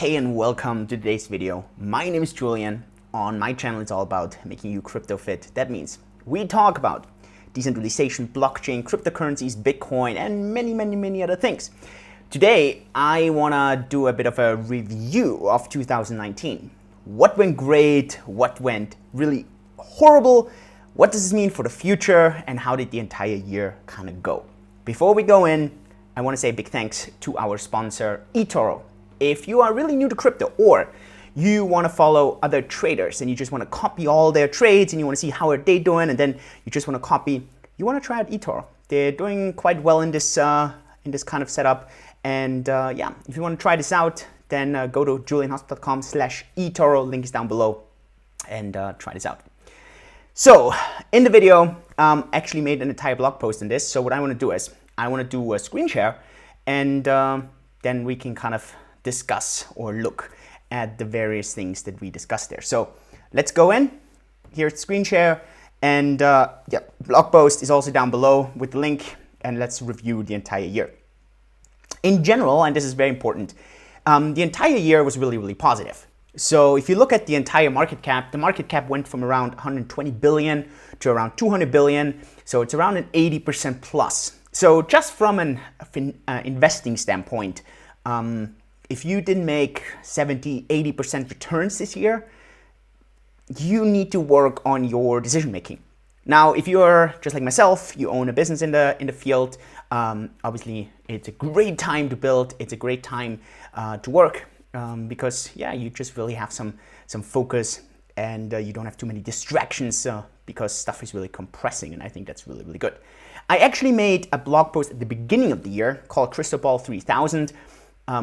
Hey and welcome to today's video. My name is Julian. On my channel it's all about making you crypto fit. That means we talk about decentralization, blockchain, cryptocurrencies, Bitcoin, and many other things. Today I want to do a bit of a review of 2019. What went great, what went really horrible, what does this mean for the future, and how did the entire year kind of go? Before we go in, I want to say a big thanks to our sponsor, eToro. If you are really new to crypto or you want to follow other traders and you just want to copy all their trades and you want to see how are they doing and then you just want to copy, you want to try out eToro. They're doing quite well in this kind of setup. And yeah, if you want to try this out, then go to julianhosp.com/eToro. Link is down below and try this out. So in the video, actually made an entire blog post on this. So what I want to do is I want to do a screen share and then we can kind of discuss or look at the various things that we discussed there. So let's go in. Here's screen share and yeah, blog post is also down below with the link, and let's review the entire year. In general, and this is very important, the entire year was really positive. So if you look at the entire market cap, the market cap went from around 120 billion to around 200 billion. So it's around an 80% plus. So just from an investing standpoint, if you didn't make 70-80% returns this year, you need to work on your decision making. Now, if you're just like myself, you own a business in the field, obviously it's a great time to build, it's a great time to work, because yeah, you just really have some focus and you don't have too many distractions because stuff is really compressing, and I think that's really good. I actually made a blog post at the beginning of the year called Crystal Ball 3000,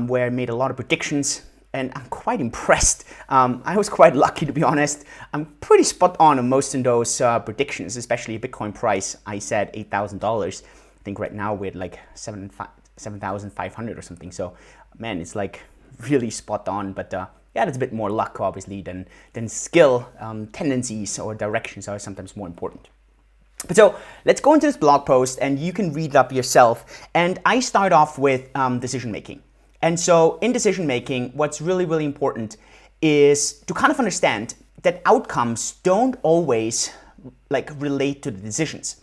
where I made a lot of predictions, and I'm quite impressed. I was quite lucky, to be honest. I'm pretty spot on most of those predictions, especially Bitcoin price. I said $8,000. I think right now we're at like 7,500 or something. So man, it's like really spot on. But yeah, that's a bit more luck, obviously, than skill. Tendencies or directions are sometimes more important. But so let's go into this blog post and you can read it up yourself. And I start off with decision making. And so in decision making, what's really important is to kind of understand that outcomes don't always like relate to the decisions.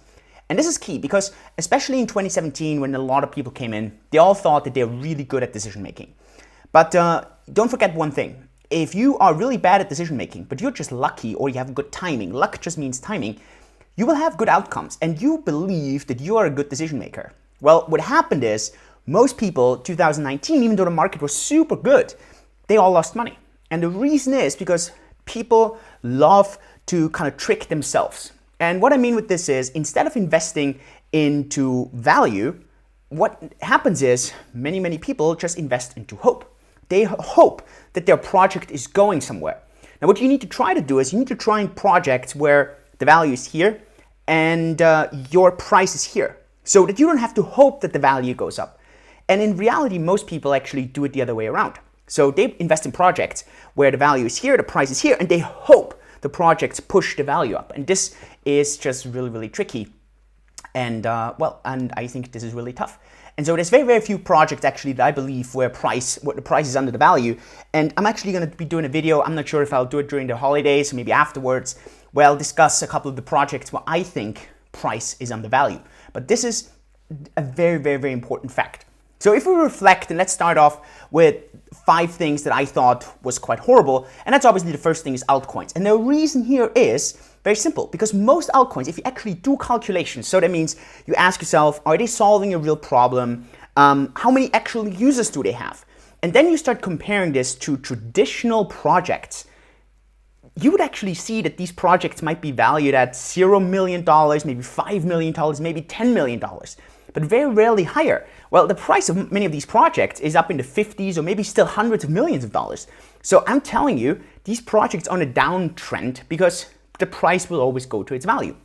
And this is key because especially in 2017, when a lot of people came in, they all thought that they're really good at decision making. But don't forget one thing. If you are really bad at decision making, but you're just lucky or you have good timing, luck just means timing, you will have good outcomes and you believe that you are a good decision maker. Well, what happened is most people, 2019, even though the market was super good, they all lost money. And the reason is because people love to kind of trick themselves. And what I mean with this is instead of investing into value, what happens is many people just invest into hope. They hope that their project is going somewhere. Now, what you need to try to do is you need to try in projects where the value is here and your price is here, so that you don't have to hope that the value goes up. And in reality, most people actually do it the other way around. So they invest in projects where the value is here, the price is here, and they hope the projects push the value up. And this is just really tricky. And well, and I think this is really tough. And so there's very few projects actually that I believe where the price is under the value. And I'm actually going to be doing a video. I'm not sure if I'll do it during the holidays or maybe afterwards, where I'll discuss a couple of the projects where I think price is under value. But this is a very important fact. So if we reflect, and let's start off with 5 things that I thought was quite horrible, and that's obviously the first thing is altcoins. And the reason here is very simple, because most altcoins, if you actually do calculations, so that means you ask yourself, are they solving a real problem? How many actual users do they have? And then you start comparing this to traditional projects. You would actually see that these projects might be valued at $0 million, maybe $5 million, maybe $10 million. But very rarely higher. Well, the price of many of these projects is up in the 50s or maybe still hundreds of millions of dollars. So I'm telling you, these projects are on a downtrend because the price will always go to its value.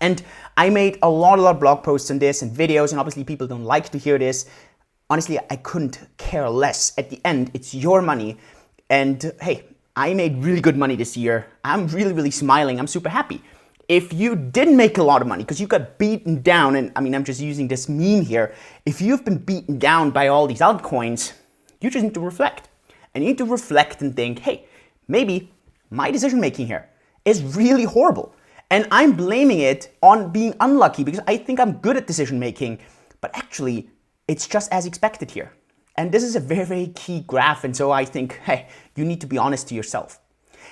And I made a lot of blog posts on this and videos, and obviously people don't like to hear this. Honestly, I couldn't care less. At the end, it's your money. And hey, I made really good money this year. I'm really smiling. I'm super happy. If you didn't make a lot of money because you got beaten down, and I mean, I'm just using this meme here. If you've been beaten down by all these altcoins, you just need to reflect. and you need to reflect and think, hey, maybe my decision making here is really horrible. And I'm blaming it on being unlucky because I think I'm good at decision making, but actually it's just as expected here. And this is a very, very key graph. And so I think, hey, you need to be honest to yourself.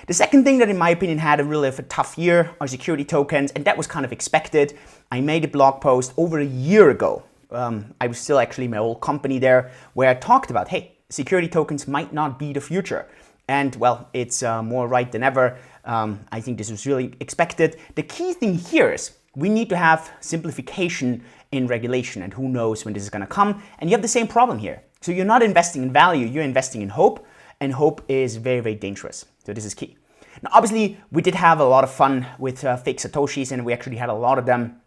The second thing that in my opinion had a really of a tough year are security tokens, and that was kind of expected. I made a blog post over a year ago. I was still actually in my old company there where I talked about, hey, security tokens might not be the future. And well, it's more right than ever. I think this was really expected. The key thing here is we need to have simplification in regulation, and who knows when this is going to come. And you have the same problem here. So you're not investing in value, you're investing in hope, and hope is very, very dangerous. So this is key. Now, obviously, we did have a lot of fun with fake Satoshis, and we actually had a lot of them.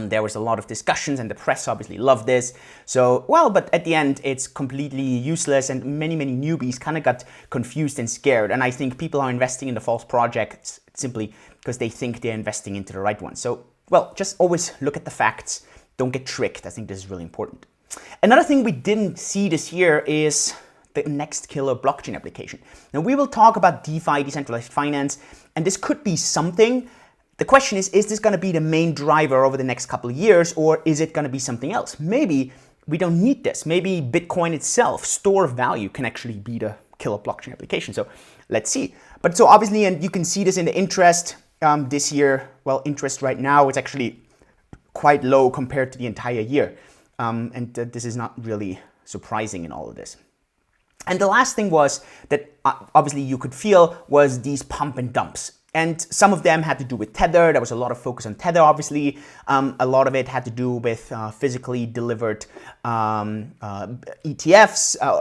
There was a lot of discussions, and the press obviously loved this. So, well, but at the end, it's completely useless, and many, many newbies kind of got confused and scared. And I think people are investing in the false projects simply because they think they're investing into the right one. So, well, just always look at the facts. Don't get tricked. I think this is really important. Another thing we didn't see this year is the next killer blockchain application. Now, we will talk about DeFi, decentralized finance, and this could be something. The question is this going to be the main driver over the next couple of years, or is it going to be something else? Maybe we don't need this. Maybe Bitcoin itself, store of value, can actually be the killer blockchain application. So let's see. But so obviously, and you can see this in the interest this year. Well, interest right now is actually quite low compared to the entire year. And this is not really surprising in all of this. And the last thing was that obviously you could feel was these pump and dumps. And some of them had to do with Tether. There was a lot of focus on Tether, obviously. A lot of it had to do with physically delivered ETFs,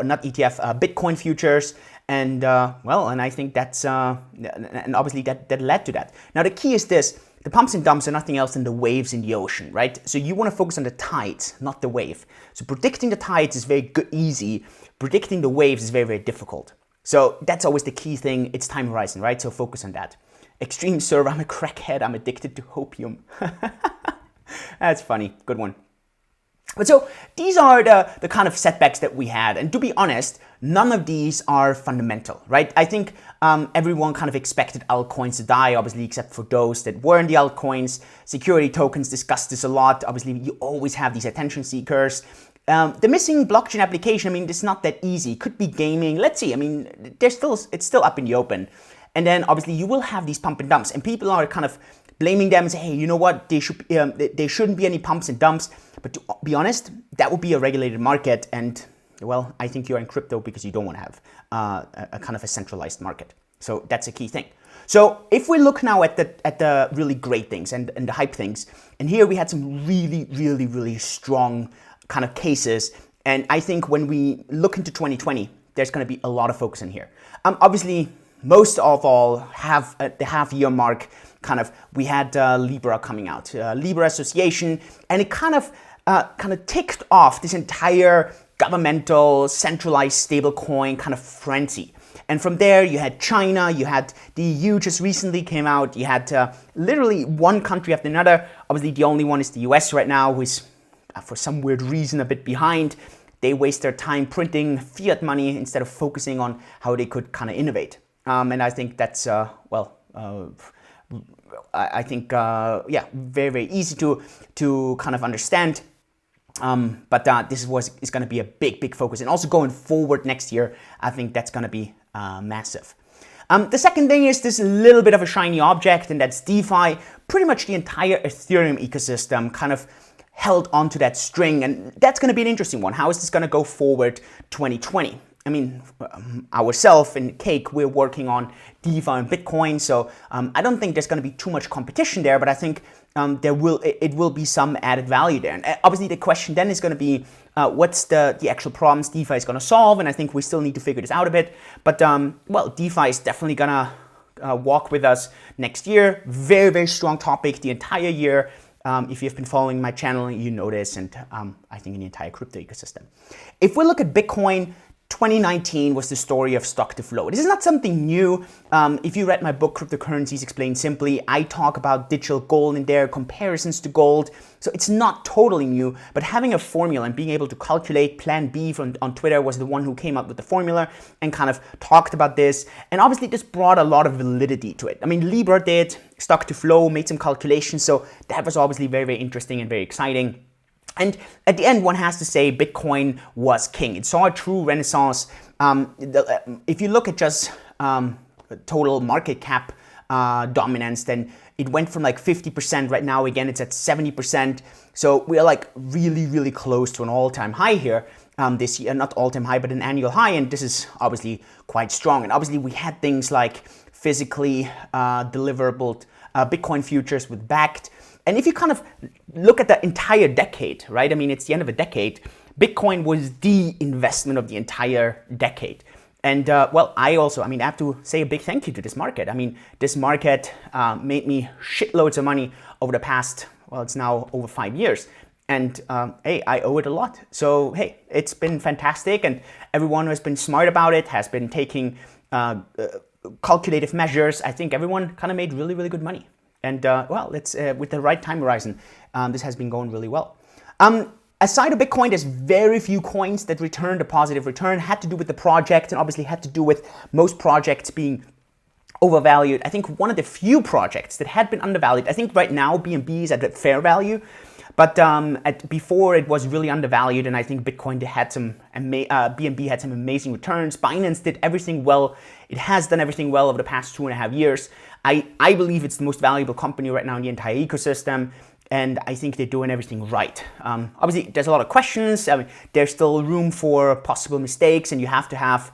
not ETF, Bitcoin futures. And well, and I think that's, and obviously that led to that. Now the key is this. The pumps and dumps are nothing else than the waves in the ocean, right? So you want to focus on the tides, not the wave. So predicting the tides is very good, easy. Predicting the waves is very, very difficult. So that's always the key thing. It's time horizon, right? So focus on that. Extreme server, I'm a crackhead. I'm addicted to opium. That's funny. Good one. But so these are the kind of setbacks that we had. And to be honest, none of these are fundamental, right? I think everyone kind of expected altcoins to die, obviously, except for those that were in the altcoins. Security tokens discussed this a lot. Obviously, you always have these attention seekers. The missing blockchain application, I mean, it's not that easy. It could be gaming. Let's see. I mean, it's still up in the open. And then obviously you will have these pump and dumps, and people are kind of blaming them and say, hey, you know what? There shouldn't be any pumps and dumps. But to be honest, that would be a regulated market. And well, I think you're in crypto because you don't want to have a kind of a centralized market. So that's a key thing. So if we look now at the really great things and the hype things, and here we had some really, really, really strong kind of cases. And I think when we look into 2020, there's going to be a lot of focus in here. Obviously, most of all have the half-year mark. Kind of, we had Libra coming out, Libra Association, and it kind of ticked off this entire governmental centralized stablecoin kind of frenzy. And from there, you had China, you had the EU just recently came out, you had literally one country after another. Obviously, the only one is the US right now, who is for some weird reason a bit behind. They waste their time printing fiat money instead of focusing on how they could kind of innovate. And I think that's, I think, yeah, very, very easy to kind of understand. But this is going to be a big, big focus. And also going forward next year, I think that's going to be massive. The second thing is this little bit of a shiny object, and that's DeFi. Pretty much the entire Ethereum ecosystem kind of held onto that string, and that's going to be an interesting one. How is this going to go forward 2020? I mean, ourselves in Cake, we're working on DeFi and Bitcoin, so I don't think there's going to be too much competition there, but I think it will be some added value there. And obviously the question then is going to be, what's the actual problems DeFi is going to solve, and I think we still need to figure this out a bit. But, well, DeFi is definitely going to walk with us next year. Very, very strong topic the entire year. If you've been following my channel, you know this, and I think in the entire crypto ecosystem. If we look at Bitcoin, 2019 was the story of stock to flow. This is not something new. If you read my book, Cryptocurrencies Explained Simply, I talk about digital gold in there, comparisons to gold. So it's not totally new, but having a formula and being able to calculate, Plan B on Twitter was the one who came up with the formula and kind of talked about this. And obviously this brought a lot of validity to it. I mean, Libra did, stock to flow, made some calculations. So that was obviously very, very interesting and very exciting. And at the end, one has to say Bitcoin was king. It saw a true renaissance. If you look at just total market cap dominance, then it went from like 50%. Right now, again, it's at 70%. So we are like really, really close to an all-time high here this year. Not all-time high, but an annual high. And this is obviously quite strong. And obviously, we had things like physically deliverable Bitcoin futures with backed. And if you kind of look at the entire decade, right? I mean, it's the end of a decade. Bitcoin was the investment of the entire decade. And well, I have to say a big thank you to this market. I mean, this market made me shitloads of money over the past, well, it's now over 5 years. And hey, I owe it a lot. So hey, it's been fantastic. And everyone who has been smart about it has been taking calculative measures. I think everyone kind of made really, really good money. And well, it's with the right time horizon, this has been going really well. Aside of Bitcoin, there's very few coins that returned a positive return. Had to do with the project and obviously had to do with most projects being overvalued. I think one of the few projects that had been undervalued, I think right now BNB is at a fair value, but before it was really undervalued, and I think Bitcoin had some, BNB had some amazing returns. Binance did everything well. It has done everything well over the past 2.5 years. I believe it's the most valuable company right now in the entire ecosystem, and I think they're doing everything right. Obviously, there's a lot of questions. I mean, there's still room for possible mistakes, and you have to have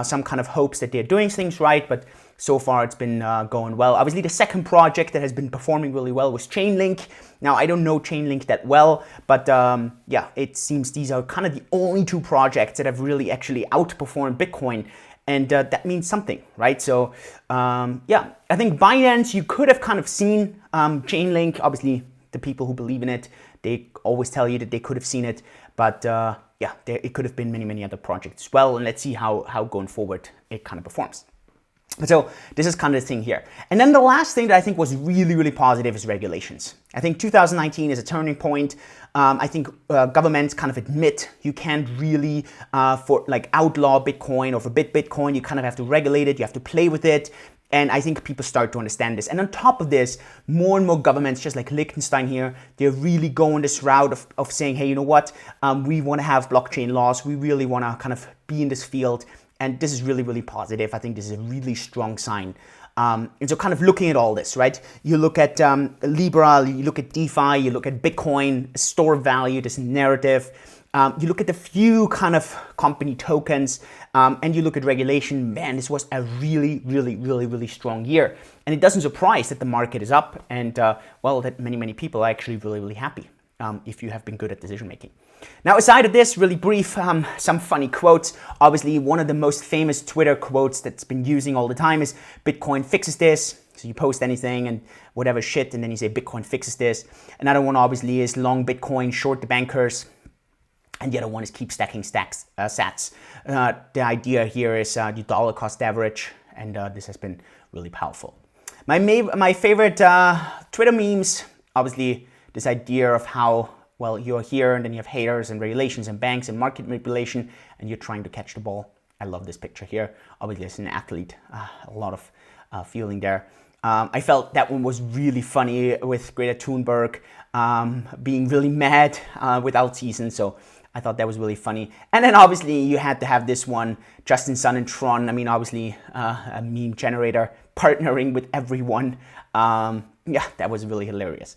some kind of hopes that they're doing things right, but so far it's been going well. Obviously, the second project that has been performing really well was Chainlink. Now, I don't know Chainlink that well, but yeah, it seems these are kind of the only two projects that have really actually outperformed Bitcoin. And that means something, right? So yeah, I think Binance, you could have kind of seen Chainlink. Obviously, the people who believe in it, they always tell you that they could have seen it. But yeah, it could have been many, many other projects as well. And let's see how going forward it kind of performs. So this is kind of the thing here. And then the last thing that I think was really, really positive is regulations. I think 2019 is a turning point. I think governments kind of admit you can't really for like outlaw Bitcoin or forbid Bitcoin. You kind of have to regulate it. You have to play with it. And I think people start to understand this. And on top of this, more and more governments, just like Liechtenstein here, they're really going this route of saying, hey, you know what? We want to have blockchain laws. We really want to kind of be in this field. And this is really, really positive. I think this is a really strong sign. And so kind of looking at all this, right? You look at Libra, you look at DeFi, you look at Bitcoin, store of value, this narrative. You look at the few kind of company tokens, and you look at regulation. Man, this was a really, really, really, really strong year. And it doesn't surprise that the market is up and, well, that many, many people are actually really, really happy if you have been good at decision making. Now, aside of this, really brief, some funny quotes. Obviously, one of the most famous Twitter quotes that's been using all the time is Bitcoin fixes this. So you post anything and whatever shit, and then you say Bitcoin fixes this. Another one obviously is long Bitcoin, short the bankers. And the other one is keep stacking sats. The idea here is you dollar cost average, and this has been really powerful. My favorite Twitter memes, obviously this idea of how, well, you're here and then you have haters and regulations and banks and market manipulation and you're trying to catch the ball. I love this picture here. Obviously as an athlete, a lot of feeling there. I felt that one was really funny with Greta Thunberg being really mad with Altseason. So I thought that was really funny. And then obviously you had to have this one, Justin Sun and Tron. I mean, obviously a meme generator partnering with everyone. Yeah, that was really hilarious.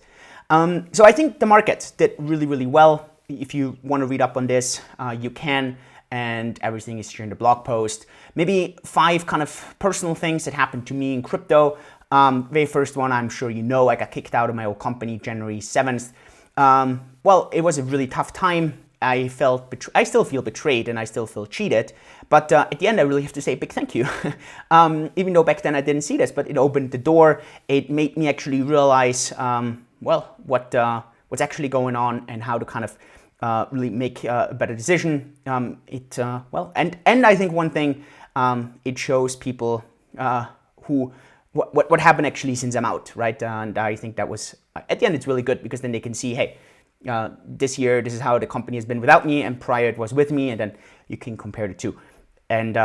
So I think the market did really, really well. If you want to read up on this, you can, and everything is here in the blog post. Maybe 5 kind of personal things that happened to me in crypto. Very first one, I'm sure you know, I got kicked out of my old company January 7th. Well, it was a really tough time. I still feel betrayed and I still feel cheated. But at the end, I really have to say a big thank you. Even though back then I didn't see this, but it opened the door. It made me actually realize, well, what's actually going on and how to kind of really make a better decision. And I think one thing, it shows people what happened actually since I'm out, right? And I think that was, at the end, it's really good because then they can see, hey, this year, this is how the company has been without me, and prior it was with me, and then you can compare the two. And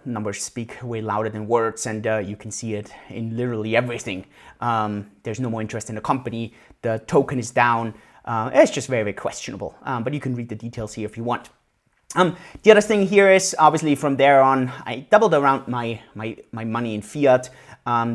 numbers speak way louder than words, and you can see it in literally everything. There's no more interest in the company, the token is down, it's just very, very questionable. But you can read the details here if you want. The other thing here is, obviously from there on, I doubled around my money in fiat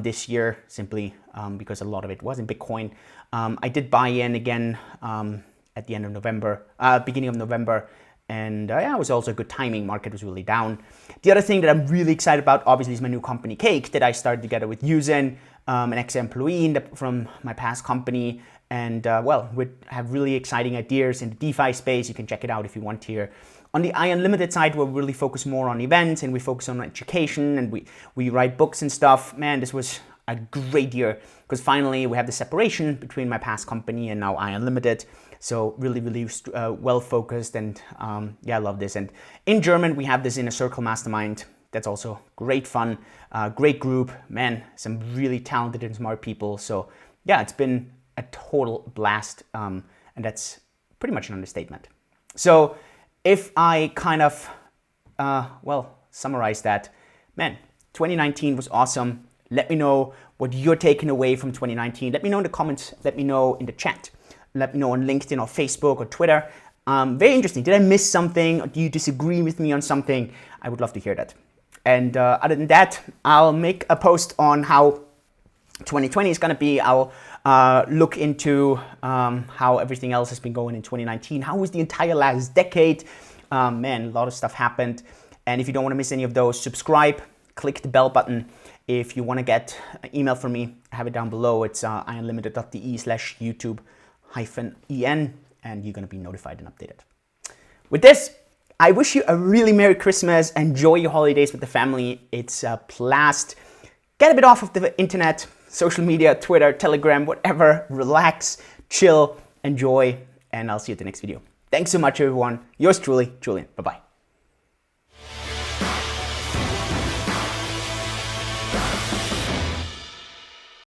this year, simply because a lot of it was in Bitcoin. I did buy in again at the end of November, beginning of November, and it was also good timing. Market was really down. The other thing that I'm really excited about, obviously, is my new company, Cake, that I started together with Yuzen, an ex-employee from my past company. And we have really exciting ideas in the DeFi space. You can check it out if you want here. On the Unlimited side, we really focus more on events, and we focus on education, and we write books and stuff. Man, this was a great year because finally we have the separation between my past company and now Unlimited. So really, really well focused, and I love this. And in German, we have this Inner Circle Mastermind. That's also great fun, great group, man, some really talented and smart people. So yeah, it's been a total blast, and that's pretty much an understatement. So if I kind of, summarize that, man, 2019 was awesome. Let me know what you're taking away from 2019. Let me know in the comments. Let me know in the chat. Let me know on LinkedIn or Facebook or Twitter. Very interesting. Did I miss something? Or do you disagree with me on something? I would love to hear that. And other than that, I'll make a post on how 2020 is going to be. I'll look into how everything else has been going in 2019. How was the entire last decade? Man, a lot of stuff happened. And if you don't want to miss any of those, subscribe, click the bell button. If you want to get an email from me, I have it down below. It's unlimited.de/YouTube-en, and you're going to be notified and updated. With this, I wish you a really Merry Christmas. Enjoy your holidays with the family. It's a blast. Get a bit off of the internet, social media, Twitter, Telegram, whatever. Relax, chill, enjoy, and I'll see you at the next video. Thanks so much, everyone. Yours truly, Julian. Bye-bye.